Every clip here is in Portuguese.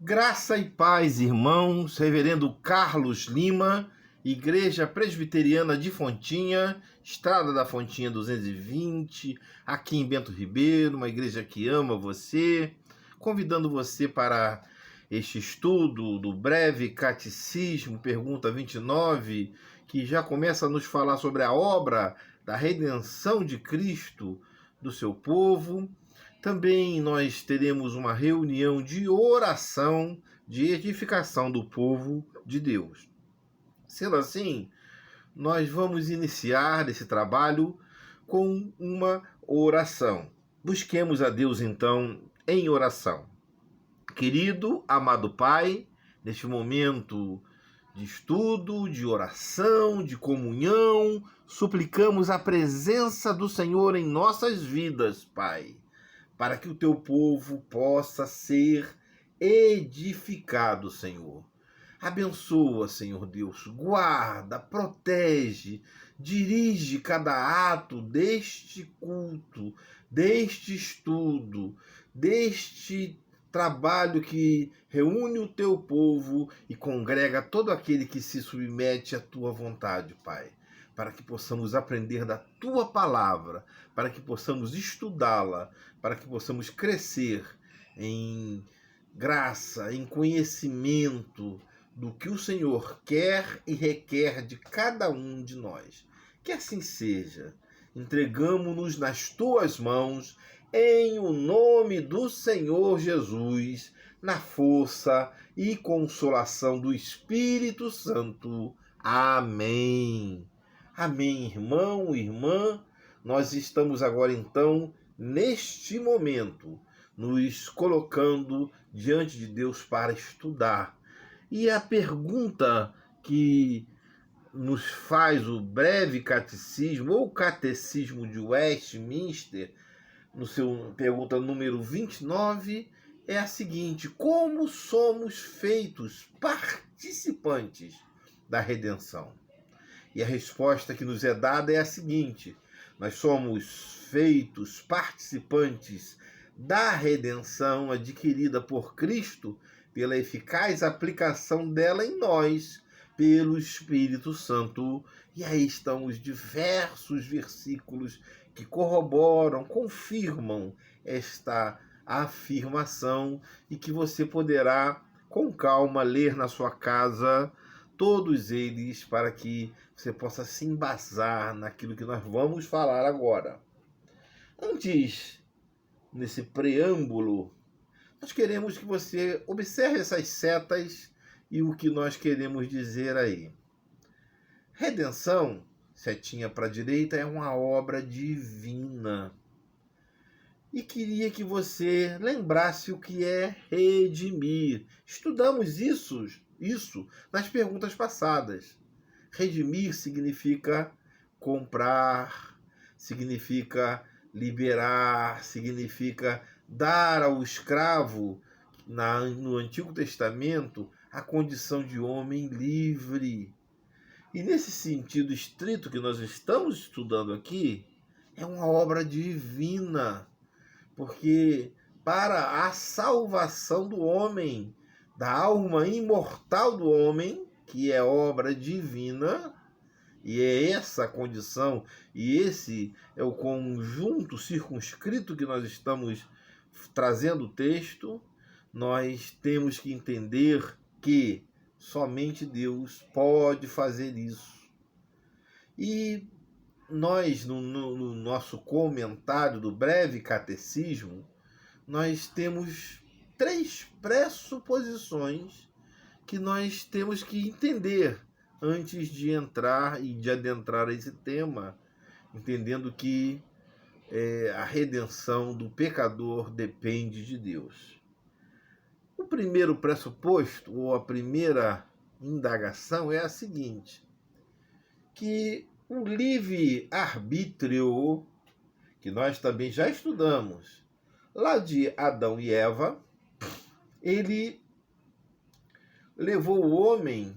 Graça e paz, irmãos. Reverendo Carlos Lima, Igreja Presbiteriana de Fontinha, Estrada da Fontinha 220, aqui em Bento Ribeiro, uma igreja que ama você, convidando você para este estudo do breve catecismo, pergunta 29, que já começa a nos falar sobre a obra da redenção de Cristo do seu povo. Também nós teremos uma reunião de oração, de edificação do povo de Deus. Sendo assim, nós vamos iniciar esse trabalho com uma oração. Busquemos a Deus, então, em oração. Querido, amado Pai, neste momento de estudo, de oração, de comunhão, suplicamos a presença do Senhor em nossas vidas, Pai, para que o teu povo possa ser edificado, Senhor. Abençoa, Senhor Deus, guarda, protege, dirige cada ato deste culto, deste estudo, deste trabalho que reúne o teu povo e congrega todo aquele que se submete à tua vontade, Pai, para que possamos aprender da tua palavra, para que possamos estudá-la, para que possamos crescer em graça, em conhecimento do que o Senhor quer e requer de cada um de nós. Que assim seja. Entregamo-nos nas tuas mãos, em o nome do Senhor Jesus, na força e consolação do Espírito Santo. Amém. Amém, irmão, irmã. Nós estamos agora, então, neste momento, nos colocando diante de Deus para estudar. E a pergunta que nos faz o breve catecismo, ou catecismo de Westminster, no seu pergunta número 29, é a seguinte: como somos feitos participantes da redenção? E a resposta que nos é dada é a seguinte: nós somos feitos participantes da redenção adquirida por Cristo pela eficaz aplicação dela em nós, pelo Espírito Santo. E aí estão os diversos versículos que corroboram, confirmam esta afirmação e que você poderá, com calma, ler na sua casa, todos eles, para que você possa se embasar naquilo que nós vamos falar agora. Antes, nesse preâmbulo, nós queremos que você observe essas setas e o que nós queremos dizer aí. Redenção, setinha para a direita, é uma obra divina. E queria que você lembrasse o que é redimir. Estudamos isso nas perguntas passadas. Redimir significa comprar, significa liberar, significa dar ao escravo, no Antigo Testamento, a condição de homem livre. E nesse sentido estrito que nós estamos estudando aqui, é uma obra divina, porque para a salvação do homem, da alma imortal do homem, que é obra divina, e é essa a condição, e esse é o conjunto circunscrito que nós estamos trazendo o texto, nós temos que entender que somente Deus pode fazer isso. E nós, no nosso comentário do breve catecismo, nós temos 3 pressuposições que nós temos que entender antes de entrar e de adentrar esse tema, entendendo que a redenção do pecador depende de Deus. O primeiro pressuposto, ou a primeira indagação, é a seguinte: que o livre-arbítrio, que nós também já estudamos, lá de Adão e Eva, ele levou o homem,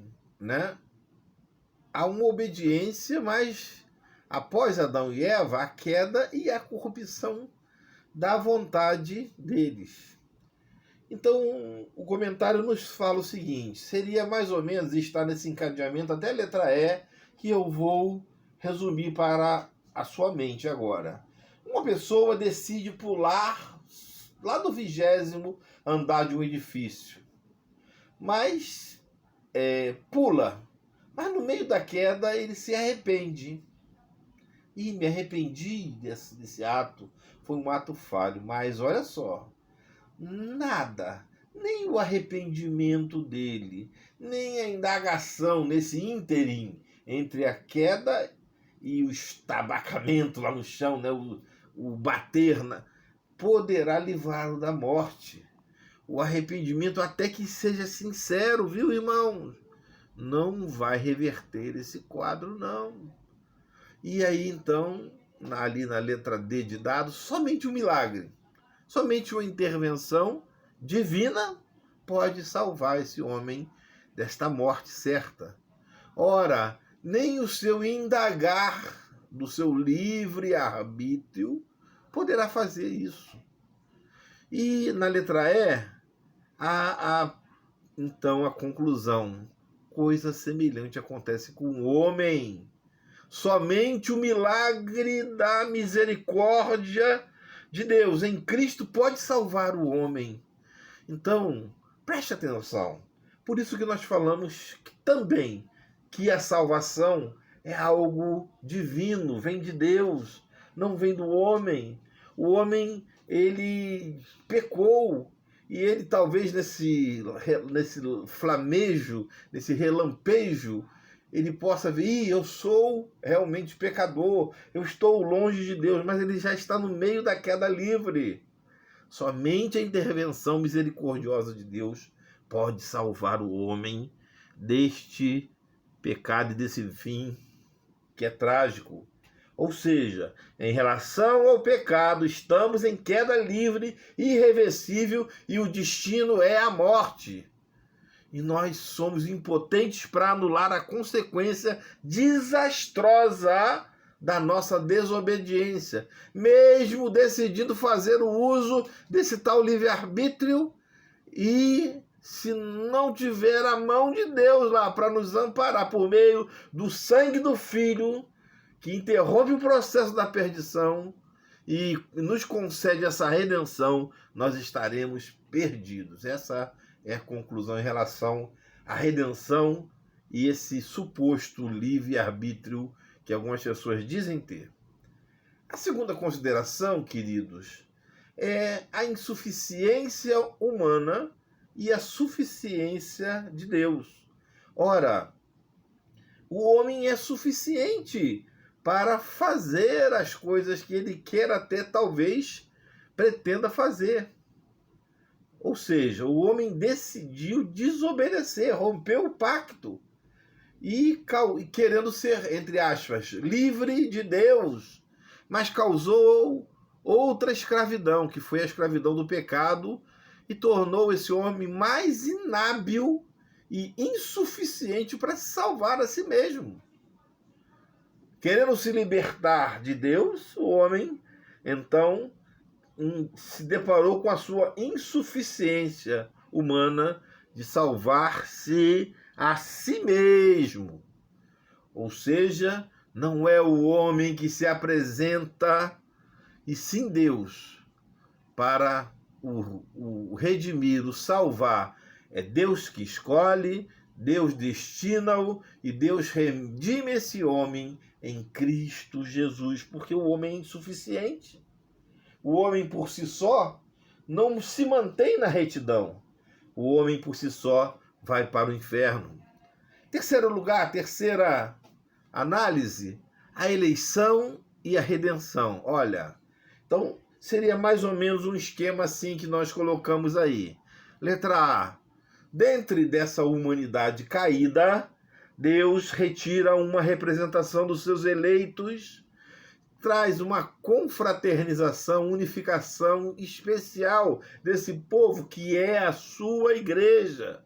a uma obediência, mas após Adão e Eva, a queda e a corrupção da vontade deles. Então, o comentário nos fala o seguinte: seria mais ou menos estar nesse encadeamento até a letra E, que eu vou resumir para a sua mente agora. Uma pessoa decide pular lá do 20º andar de um edifício, mas pula. Mas no meio da queda ele se arrepende. E me arrependi desse ato. Foi um ato falho. Mas olha só, nada, nem o arrependimento dele, nem a indagação nesse ínterim entre a queda e o estabacamento lá no chão, né? o bater, poderá livrá-lo da morte. O arrependimento, até que seja sincero, viu, irmão? Não vai reverter esse quadro, não. E aí, então, ali na letra D de dado, somente um milagre, somente uma intervenção divina pode salvar esse homem desta morte certa. Ora, nem o seu indagar do seu livre arbítrio poderá fazer isso. E na letra E, então a conclusão. Coisa semelhante acontece com o homem. Somente o milagre da misericórdia de Deus em Cristo pode salvar o homem. Então, preste atenção. Por isso que nós falamos também que a salvação é algo divino, vem de Deus, não vem do homem. O homem, ele pecou, e ele talvez nesse flamejo, nesse relampejo, ele possa ver, eu sou realmente pecador, eu estou longe de Deus, mas ele já está no meio da queda livre. Somente a intervenção misericordiosa de Deus pode salvar o homem deste pecado e desse fim que é trágico. Ou seja, em relação ao pecado, estamos em queda livre, irreversível, e o destino é a morte. E nós somos impotentes para anular a consequência desastrosa da nossa desobediência, mesmo decidindo fazer o uso desse tal livre-arbítrio, e se não tiver a mão de Deus lá para nos amparar por meio do sangue do Filho, que interrompe o processo da perdição e nos concede essa redenção, nós estaremos perdidos. Essa é a conclusão em relação à redenção e esse suposto livre-arbítrio que algumas pessoas dizem ter. A segunda consideração, queridos, é a insuficiência humana e a suficiência de Deus. Ora, o homem é suficiente para fazer as coisas que ele quer, até talvez pretenda fazer. Ou seja, o homem decidiu desobedecer, rompeu o pacto e querendo ser, entre aspas, livre de Deus, mas causou outra escravidão, que foi a escravidão do pecado, e tornou esse homem mais inábil e insuficiente para salvar a si mesmo. Querendo se libertar de Deus, o homem, então, se deparou com a sua insuficiência humana de salvar-se a si mesmo. Ou seja, não é o homem que se apresenta, e sim Deus, para o redimir, o salvar. É Deus que escolhe, Deus destina-o, e Deus redime esse homem em Cristo Jesus, porque o homem é insuficiente. O homem por si só não se mantém na retidão. O homem por si só vai para o inferno. Terceiro lugar, terceira análise, a eleição e a redenção. Olha, então seria mais ou menos um esquema assim que nós colocamos aí. Letra A. Dentre dessa humanidade caída, Deus retira uma representação dos seus eleitos, traz uma confraternização, unificação especial desse povo que é a sua igreja,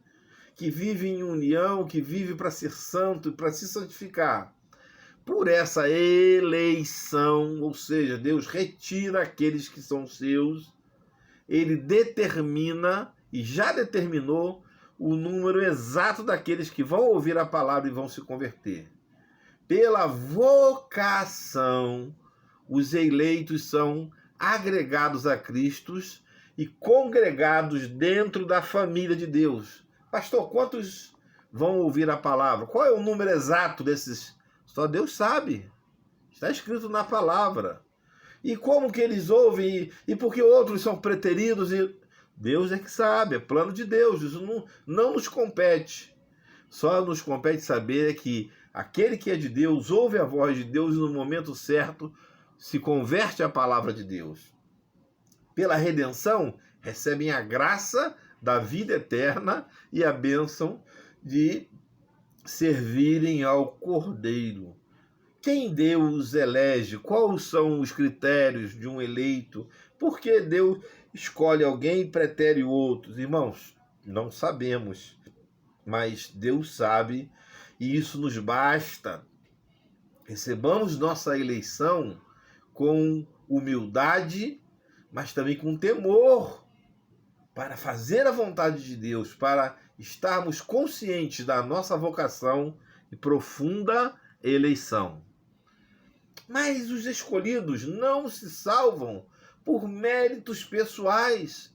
que vive em união, que vive para ser santo e para se santificar. Por essa eleição, ou seja, Deus retira aqueles que são seus, ele determina e já determinou o número exato daqueles que vão ouvir a palavra e vão se converter. Pela vocação, os eleitos são agregados a Cristo e congregados dentro da família de Deus. Pastor, quantos vão ouvir a palavra? Qual é o número exato desses? Só Deus sabe. Está escrito na palavra. E como que eles ouvem? E por que outros são preteridos? Deus é que sabe, é plano de Deus. Isso não nos compete. Só nos compete saber que aquele que é de Deus ouve a voz de Deus e no momento certo se converte à palavra de Deus. Pela redenção, recebem a graça da vida eterna e a bênção de servirem ao Cordeiro. Quem Deus elege? Quais são os critérios de um eleito? Por que Deus escolhe alguém e pretere outros? Irmãos, não sabemos, mas Deus sabe e isso nos basta. Recebamos nossa eleição com humildade, mas também com temor, para fazer a vontade de Deus, para estarmos conscientes da nossa vocação e profunda eleição. Mas os escolhidos não se salvam por méritos pessoais,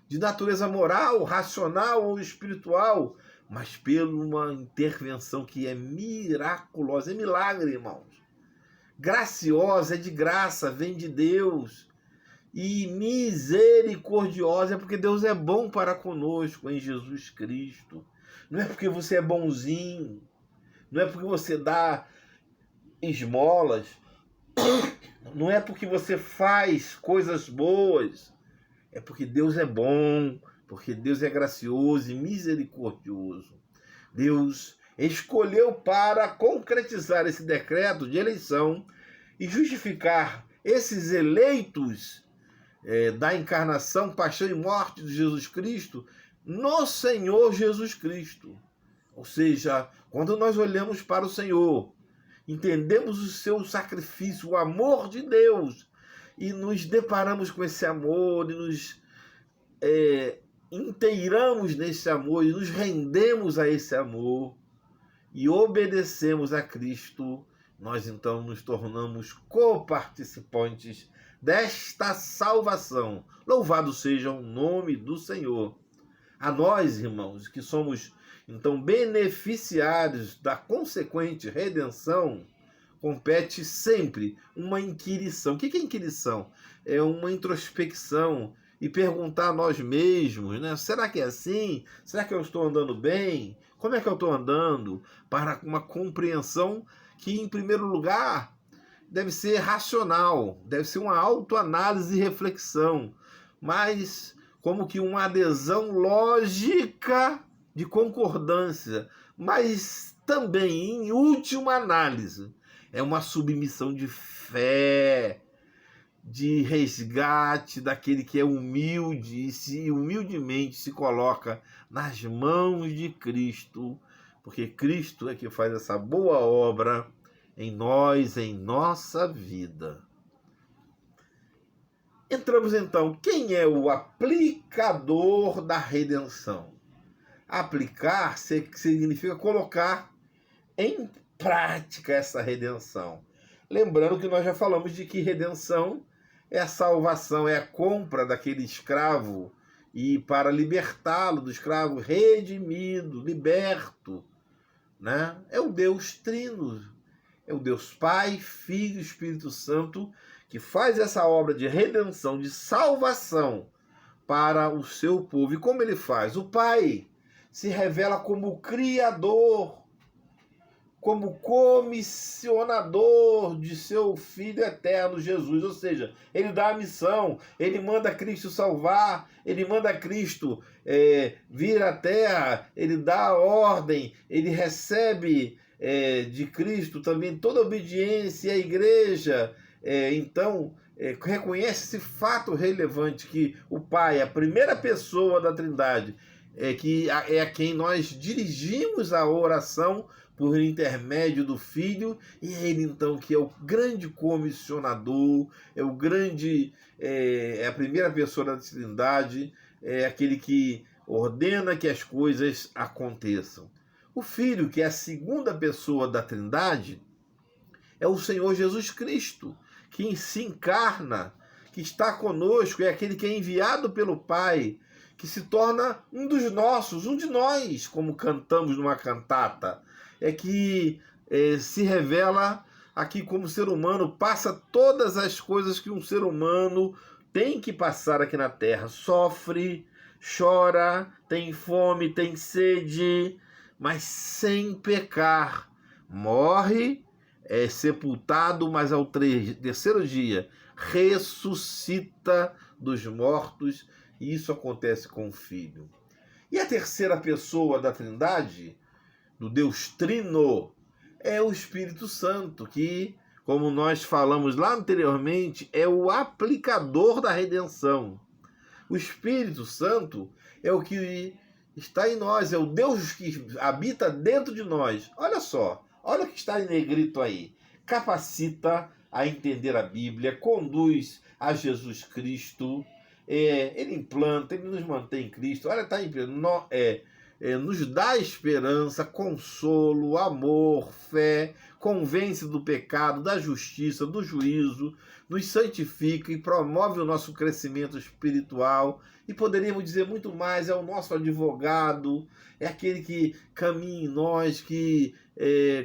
de natureza moral, racional ou espiritual, mas por uma intervenção que é miraculosa, é milagre, irmãos. Graciosa, é de graça, vem de Deus. E misericordiosa, é porque Deus é bom para conosco em Jesus Cristo. Não é porque você é bonzinho, não é porque você dá esmolas, não é porque você faz coisas boas, é porque Deus é bom, porque Deus é gracioso e misericordioso. Deus escolheu para concretizar esse decreto de eleição e justificar esses eleitos da encarnação, paixão e morte de Jesus Cristo no Senhor Jesus Cristo. Ou seja, quando nós olhamos para o Senhor, entendemos o seu sacrifício, o amor de Deus, e nos deparamos com esse amor, e nos inteiramos nesse amor, e nos rendemos a esse amor, e obedecemos a Cristo, nós então nos tornamos coparticipantes desta salvação. Louvado seja o nome do Senhor. A nós, irmãos, que somos então beneficiários da consequente redenção, compete sempre uma inquirição. O que é inquirição? É uma introspecção e perguntar a nós mesmos, né? Será que é assim? Será que eu estou andando bem? Como é que eu estou andando? Para uma compreensão que, em primeiro lugar, deve ser racional, deve ser uma autoanálise e reflexão, mas como que uma adesão lógica de concordância, mas também, em última análise, é uma submissão de fé, de resgate daquele que é humilde e se humildemente se coloca nas mãos de Cristo, porque Cristo é que faz essa boa obra em nós, em nossa vida. Entramos então, quem é o aplicador da redenção? Aplicar significa colocar em prática essa redenção. Lembrando que nós já falamos de que redenção é a salvação, é a compra daquele escravo e para libertá-lo do escravo, redimido, liberto, né? É o Deus Trino, é o Deus Pai, Filho e Espírito Santo que faz essa obra de redenção, de salvação para o seu povo. E como ele faz? O Pai se revela como Criador, como comissionador de seu Filho eterno, Jesus. Ou seja, ele dá a missão, ele manda Cristo salvar, ele manda Cristo vir à terra, ele dá a ordem, ele recebe de Cristo também toda a obediência à igreja. Então, reconhece esse fato relevante que o Pai, a primeira pessoa da Trindade, que é a quem nós dirigimos a oração por intermédio do Filho, e é ele então que é o grande comissionador, é o grande, é a primeira pessoa da Trindade, é aquele que ordena que as coisas aconteçam. O Filho, que é a segunda pessoa da Trindade, é o Senhor Jesus Cristo, que se encarna, que está conosco, é aquele que é enviado pelo Pai, que se torna um dos nossos, um de nós, como cantamos numa cantata. É que se revela aqui como ser humano, passa todas as coisas que um ser humano tem que passar aqui na Terra. Sofre, chora, tem fome, tem sede, mas sem pecar. Morre, é sepultado, mas ao terceiro dia ressuscita dos mortos, e isso acontece com o Filho. E a terceira pessoa da Trindade, do Deus Trino, é o Espírito Santo, que, como nós falamos lá anteriormente, é o aplicador da redenção. O Espírito Santo é o que está em nós, é o Deus que habita dentro de nós. Olha só, olha o que está em negrito aí. Capacita a entender a Bíblia, conduz a Jesus Cristo, ele implanta, ele nos mantém em Cristo. Olha, está em nos dá esperança, consolo, amor, fé, convence do pecado, da justiça, do juízo, nos santifica e promove o nosso crescimento espiritual. E poderíamos dizer muito mais, é o nosso advogado, é aquele que caminha em nós, que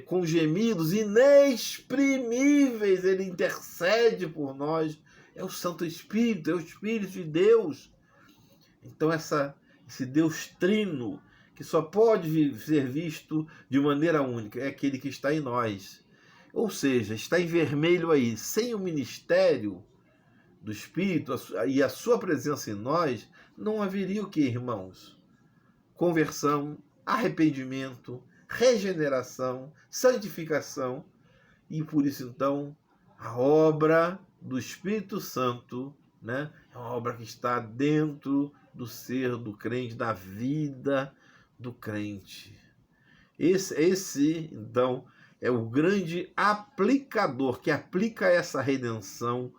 com gemidos inexprimíveis ele intercede por nós. É o Santo Espírito, é o Espírito de Deus. Então esse Deus trino, que só pode ser visto de maneira única, é aquele que está em nós. Ou seja, está em vermelho aí. Sem o ministério do Espírito e a sua presença em nós, não haveria o que, irmãos? Conversão, arrependimento, regeneração, santificação. E por isso, então, a obra do Espírito Santo, né, é uma obra que está dentro do ser do crente, da vida do crente. Esse, então, é o grande aplicador que aplica essa redenção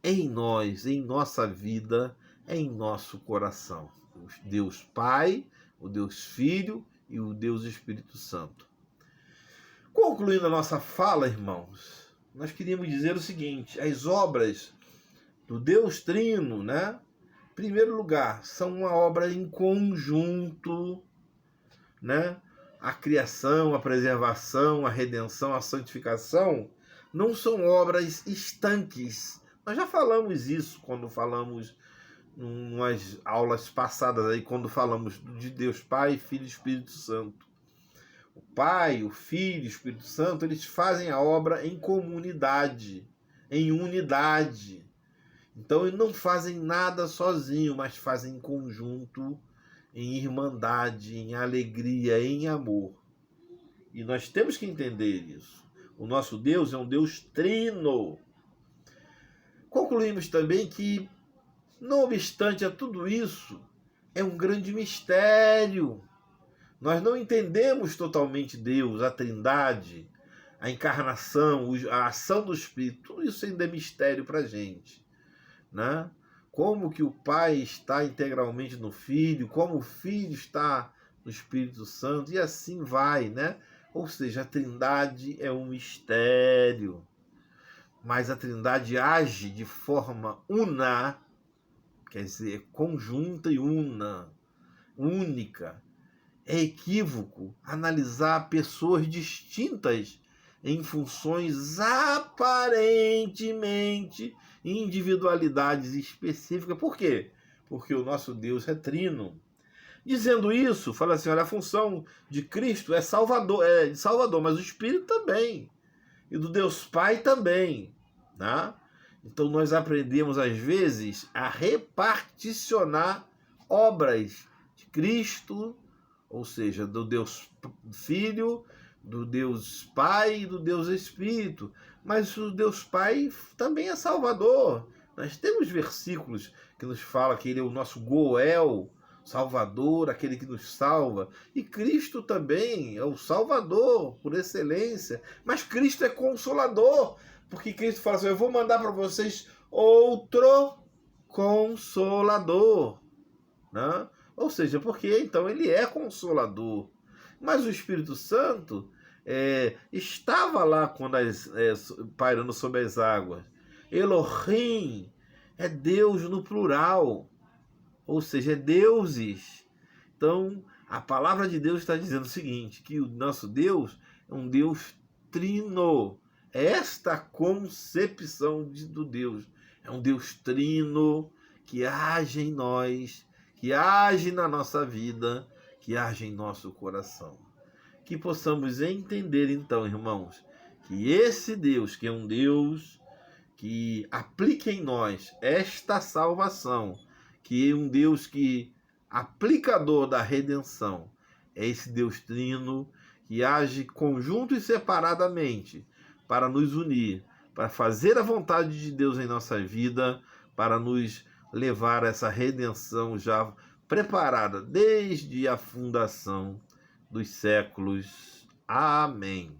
em nós, em nossa vida, em nosso coração. O Deus Pai, o Deus Filho e o Deus Espírito Santo. Concluindo a nossa fala, irmãos, nós queríamos dizer o seguinte: as obras do Deus Trino, né? Em primeiro lugar, são uma obra em conjunto, né? A criação, a preservação, a redenção, a santificação não são obras estanques. Nós já falamos isso quando falamos em umas aulas passadas aí, quando falamos de Deus Pai, Filho e Espírito Santo. O Pai, o Filho e o Espírito Santo, eles fazem a obra em comunidade, em unidade. Então eles não fazem nada sozinho, mas fazem em conjunto, em irmandade, em alegria, em amor. E nós temos que entender isso. O nosso Deus é um Deus trino. Concluímos também que, não obstante a tudo isso, é um grande mistério. Nós não entendemos totalmente Deus, a Trindade, a encarnação, a ação do Espírito. Tudo isso ainda é mistério para a gente, né? Como que o Pai está integralmente no Filho, como o Filho está no Espírito Santo, e assim vai, né? Ou seja, a Trindade é um mistério, mas a Trindade age de forma una, quer dizer, conjunta e única. É equívoco analisar pessoas distintas em funções aparentemente individualidades específicas. Por quê? Porque o nosso Deus é trino. Dizendo isso, fala assim, olha, a função de Cristo é de Salvador, mas o Espírito também. E do Deus Pai também. Né? Então nós aprendemos, às vezes, a reparticionar obras de Cristo, ou seja, do Deus Filho, do Deus Pai e do Deus Espírito. Mas o Deus Pai também é Salvador. Nós temos versículos que nos falam que Ele é o nosso Goel, Salvador, aquele que nos salva. E Cristo também é o Salvador, por excelência. Mas Cristo é Consolador, porque Cristo fala assim, eu vou mandar para vocês outro Consolador, né? Ou seja, porque então ele é consolador. Mas o Espírito Santo estava lá quando pairando sobre as águas. Elohim é Deus no plural, ou seja, é deuses. Então, a palavra de Deus está dizendo o seguinte, que o nosso Deus é um Deus trino. Esta concepção do Deus. É um Deus trino que age em nós, que age na nossa vida, que age em nosso coração. Que possamos entender então, irmãos, que esse Deus, que é um Deus que aplique em nós esta salvação, que é um Deus que aplicador da redenção, é esse Deus trino que age conjunto e separadamente para nos unir, para fazer a vontade de Deus em nossa vida, para nos levar a essa redenção já preparada desde a fundação dos séculos. Amém.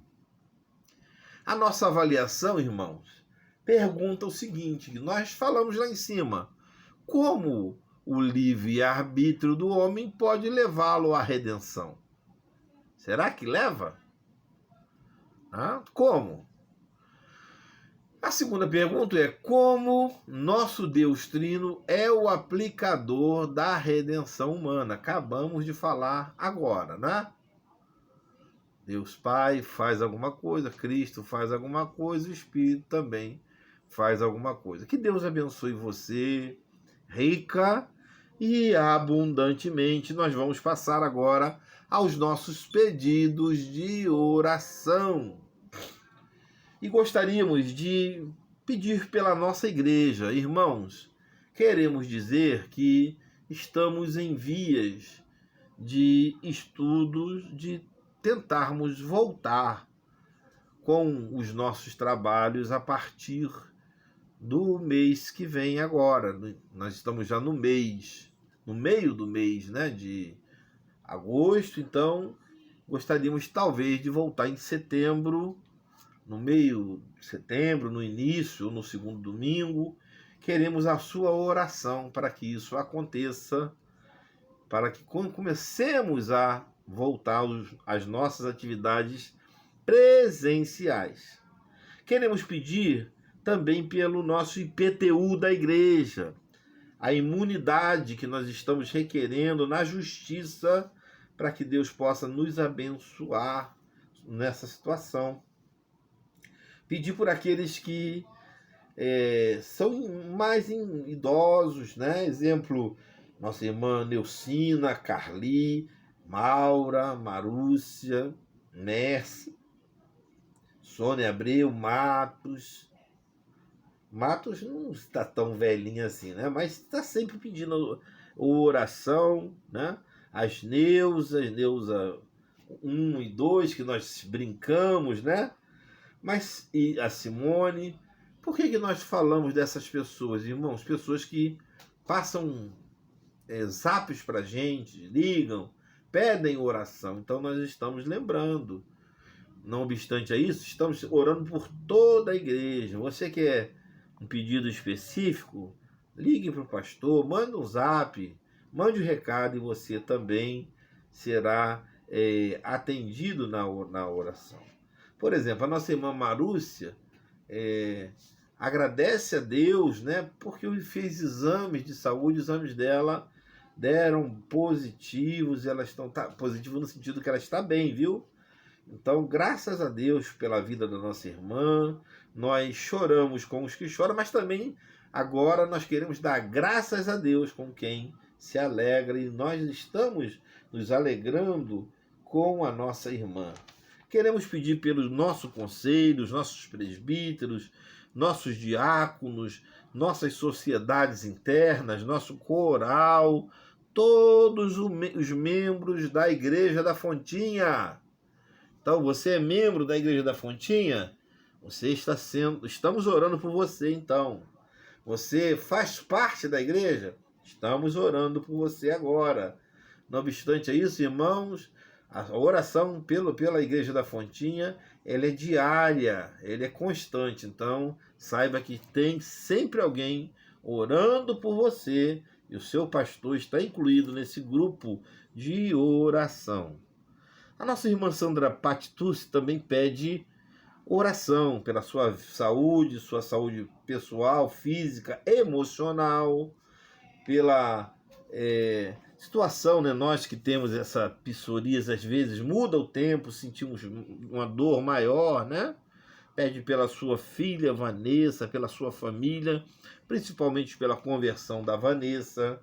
A nossa avaliação, irmãos, pergunta o seguinte, nós falamos lá em cima, como o livre-arbítrio do homem pode levá-lo à redenção? Será que leva? Como? A segunda pergunta é como nosso Deus Trino é o aplicador da redenção humana. Acabamos de falar agora, né? Deus Pai faz alguma coisa, Cristo faz alguma coisa, o Espírito também faz alguma coisa. Que Deus abençoe você, rica e abundantemente. Nós vamos passar agora aos nossos pedidos de oração. E gostaríamos de pedir pela nossa igreja. Irmãos, queremos dizer que estamos em vias de estudos, de tentarmos voltar com os nossos trabalhos a partir do mês que vem agora. Nós estamos já no meio do mês, né, de agosto, então gostaríamos talvez de voltar em setembro, no meio de setembro, no início, no segundo domingo. Queremos a sua oração para que isso aconteça, para que quando comecemos a voltar às nossas atividades presenciais. Queremos pedir também pelo nosso IPTU da igreja, a imunidade que nós estamos requerendo na justiça, para que Deus possa nos abençoar nessa situação. Pedir por aqueles que são mais idosos, né? Exemplo, nossa irmã Neucina, Carli, Maura, Marúcia, Merce, Sônia Abreu, Matos. Matos não está tão velhinha assim, né? Mas está sempre pedindo oração, né? As Neuza 1 e 2, que nós brincamos, né? Mas e a Simone, por que nós falamos dessas pessoas, irmãos? Pessoas que passam zaps para a gente, ligam, pedem oração. Então nós estamos lembrando. Não obstante a isso, estamos orando por toda a igreja. Você quer um pedido específico? Ligue para o pastor, manda um zap, mande um recado e você também será atendido na oração. Por exemplo, a nossa irmã Marúcia agradece a Deus, né, porque fez exames de saúde, os exames dela deram positivos, e elas estão positivos no sentido que ela está bem, viu? Então, graças a Deus pela vida da nossa irmã, nós choramos com os que choram, mas também agora nós queremos dar graças a Deus com quem se alegra, e nós estamos nos alegrando com a nossa irmã. Queremos pedir pelo nosso conselho, os nossos presbíteros, nossos diáconos, nossas sociedades internas, nosso coral, todos os membros da Igreja da Fontinha. Então, você é membro da Igreja da Fontinha? Estamos orando por você, então. Você faz parte da igreja? Estamos orando por você agora. Não obstante a isso, irmãos, a oração pela Igreja da Fontinha, ela é diária, ela é constante. Então, saiba que tem sempre alguém orando por você, E o seu pastor está incluído nesse grupo de oração. A nossa irmã Sandra Patitucci também pede oração pela sua saúde pessoal, física, emocional, pela situação, né? Nós que temos essa psoríase, às vezes muda o tempo, sentimos uma dor maior, né? Pede pela sua filha Vanessa, pela sua família, principalmente pela conversão da Vanessa.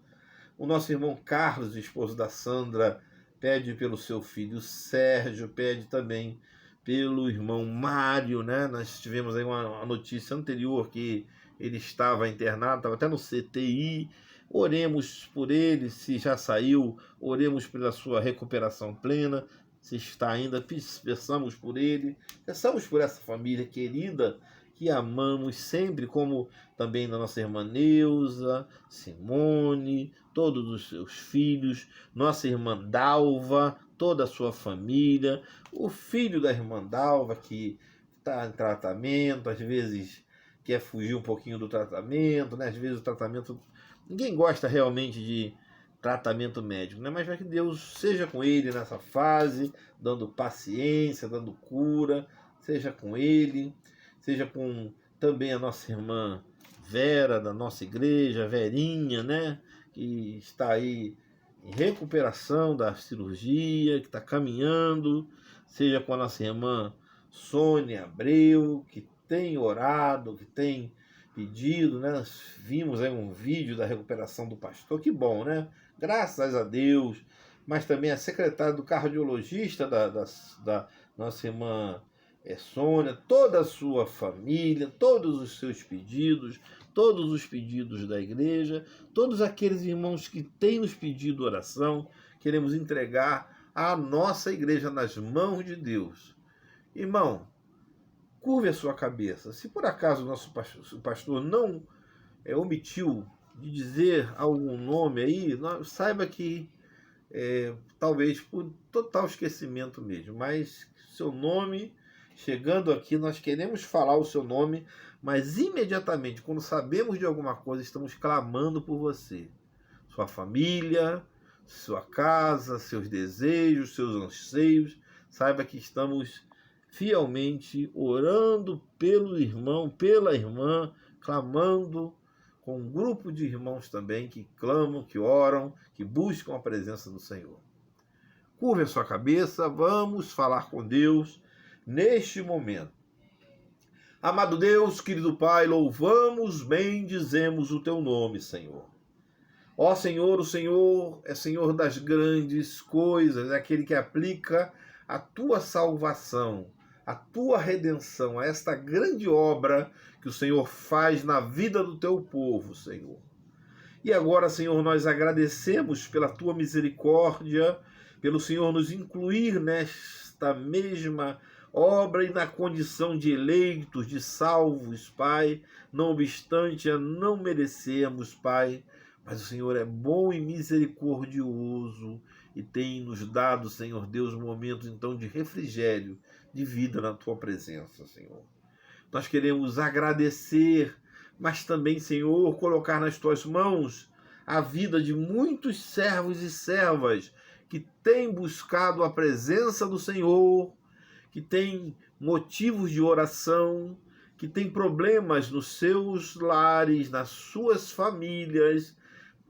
O nosso irmão Carlos, esposo da Sandra, pede pelo seu filho Sérgio, pede também pelo irmão Mário, né? Nós tivemos aí uma notícia anterior que ele estava internado, estava até no CTI. Oremos por ele, se já saiu, oremos pela sua recuperação plena. Se está ainda, peçamos por ele, peçamos por essa família querida que amamos sempre, como também da nossa irmã Neuza, Simone, todos os seus filhos, nossa irmã Dalva, toda a sua família, o filho da irmã Dalva que está em tratamento, às vezes quer fugir um pouquinho do tratamento, né? Às vezes o tratamento, ninguém gosta realmente de tratamento médico, né? Mas vai que Deus seja com ele nessa fase, dando paciência, dando cura, seja com ele, seja com também a nossa irmã Vera, da nossa igreja, Verinha, né? Que está aí em recuperação da cirurgia, que está caminhando, seja com a nossa irmã Sônia Abreu, que tem orado, que tem pedido, né? Nós vimos aí um vídeo da recuperação do pastor, que bom, né? Graças a Deus, mas também a secretária do cardiologista da nossa irmã Sônia, toda a sua família, todos os seus pedidos, todos os pedidos da igreja, todos aqueles irmãos que têm nos pedido oração, queremos entregar a nossa igreja nas mãos de Deus. Irmão, curve a sua cabeça. Se por acaso o nosso pastor não omitiu de dizer algum nome aí, saiba que talvez por total esquecimento mesmo, mas seu nome, chegando aqui, nós queremos falar o seu nome, mas imediatamente, quando sabemos de alguma coisa, estamos clamando por você, sua família, sua casa, seus desejos, seus anseios. Saiba que estamos fielmente orando pelo irmão, pela irmã, clamando com um grupo de irmãos também que clamam, que oram, que buscam a presença do Senhor. Curve a sua cabeça, vamos falar com Deus neste momento. Amado Deus, querido Pai, louvamos, bendizemos o teu nome, Senhor. Ó Senhor, o Senhor é Senhor das grandes coisas, é aquele que aplica a tua salvação, a tua redenção, a esta grande obra que o Senhor faz na vida do teu povo, Senhor. E agora, Senhor, nós agradecemos pela tua misericórdia, pelo Senhor nos incluir nesta mesma obra e na condição de eleitos, de salvos, Pai. Não obstante a não merecermos, Pai, mas o Senhor é bom e misericordioso e tem nos dado, Senhor Deus, momentos então de refrigério, de vida na tua presença, Senhor. Nós queremos agradecer, mas também, Senhor, colocar nas tuas mãos a vida de muitos servos e servas que têm buscado a presença do Senhor, que têm motivos de oração, que têm problemas nos seus lares, nas suas famílias,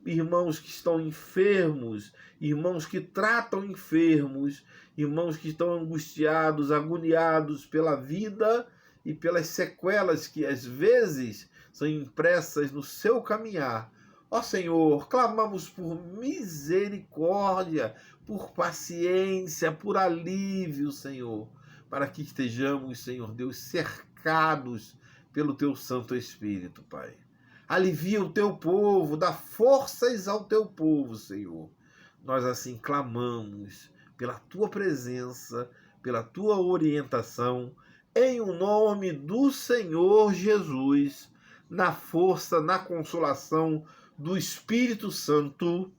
irmãos que estão enfermos, irmãos que tratam enfermos, irmãos que estão angustiados, agoniados pela vida e pelas sequelas que às vezes são impressas no seu caminhar. Ó Senhor, clamamos por misericórdia, por paciência, por alívio, Senhor, para que estejamos, Senhor Deus, cercados pelo teu Santo Espírito, Pai. Alivia o teu povo, dá forças ao teu povo, Senhor. Nós assim clamamos pela tua presença, pela tua orientação, em o nome do Senhor Jesus, na força, na consolação do Espírito Santo.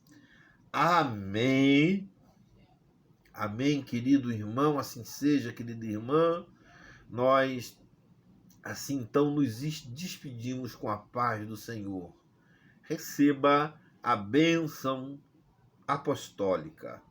Amém. Amém, querido irmão, assim seja, querida irmã. Nós, assim então, nos despedimos com a paz do Senhor. Receba a bênção apostólica.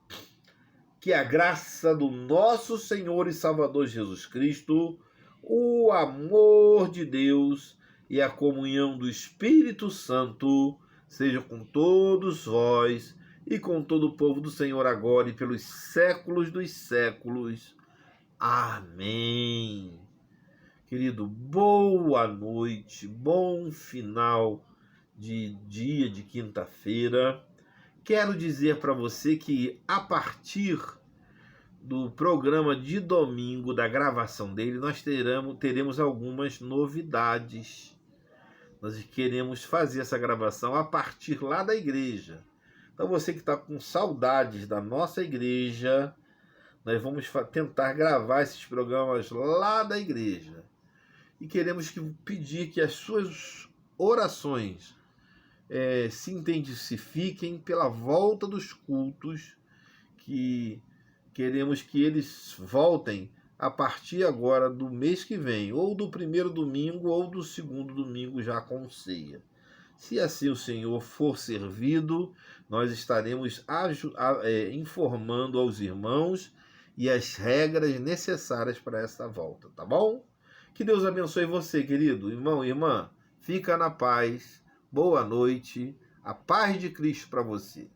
Que a graça do nosso Senhor e Salvador Jesus Cristo, o amor de Deus e a comunhão do Espírito Santo seja com todos vós e com todo o povo do Senhor agora e pelos séculos dos séculos. Amém. Querido, boa noite, bom final de dia de quinta-feira. Quero dizer para você que a partir do programa de domingo, da gravação dele, nós teremos algumas novidades. Nós queremos fazer essa gravação a partir lá da igreja. Então você que está com saudades da nossa igreja, nós vamos tentar gravar esses programas lá da igreja. E queremos pedir que as suas orações se intensifiquem pela volta dos cultos, que queremos que eles voltem a partir agora do mês que vem, ou do primeiro domingo ou do segundo domingo já com ceia. Se assim o Senhor for servido, nós estaremos informando aos irmãos e as regras necessárias para essa volta, tá bom? Que Deus abençoe você, querido irmão e irmã. Fica na paz. Boa noite. A paz de Cristo para você.